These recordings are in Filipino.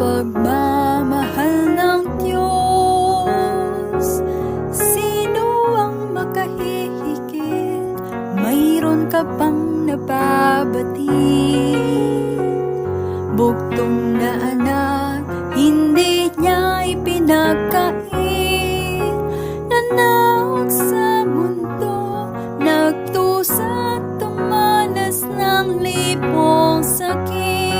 pagmamahal ng Diyos, sino ang makahihigit? Mayroon ka bang nababatid? Bugtong na anak, hindi niya ipinagkait. Nanawag sa mundo, nagtusa, tumanas ng libong sakit.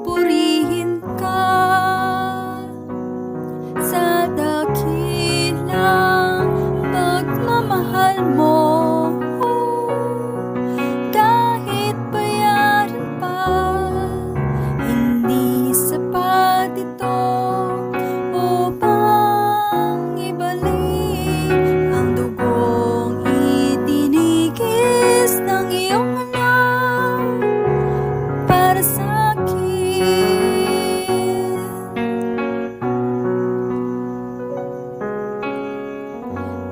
Purihin ka sa dakilang pagmamahal mo. Kahit bayaran pa, hindi sapat ito upang ibalik ang dugong itinigis ng iyong anak para sa akin.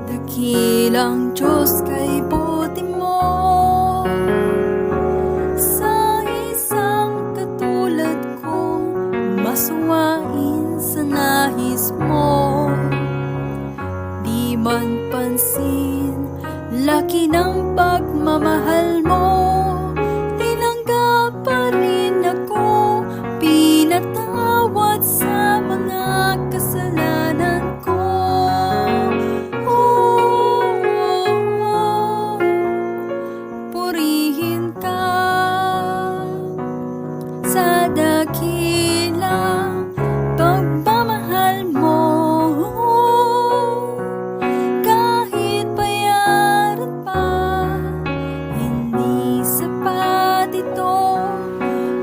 Dakilang Diyos, kay buti mo sa isang katulad ko, masuwain sa nais mo. Di man pansin, laki ng pagmamahal mo, tinanggap pa rin ako, pinatawad sa mga kasalanan ko. Purihin ka sa dakilang pagmamahal mo. Kahit bayaran pa, hindi sapat ito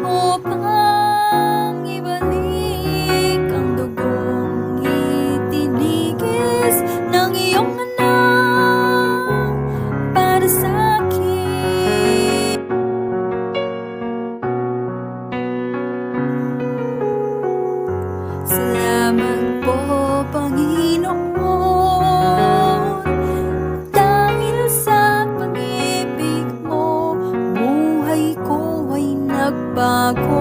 upang ibalik ang dugong itinigis ng iyong anak para sa akin. Salamat po, Panginoon, dahil sa pag-ibig mo, buhay ko ay nagbago.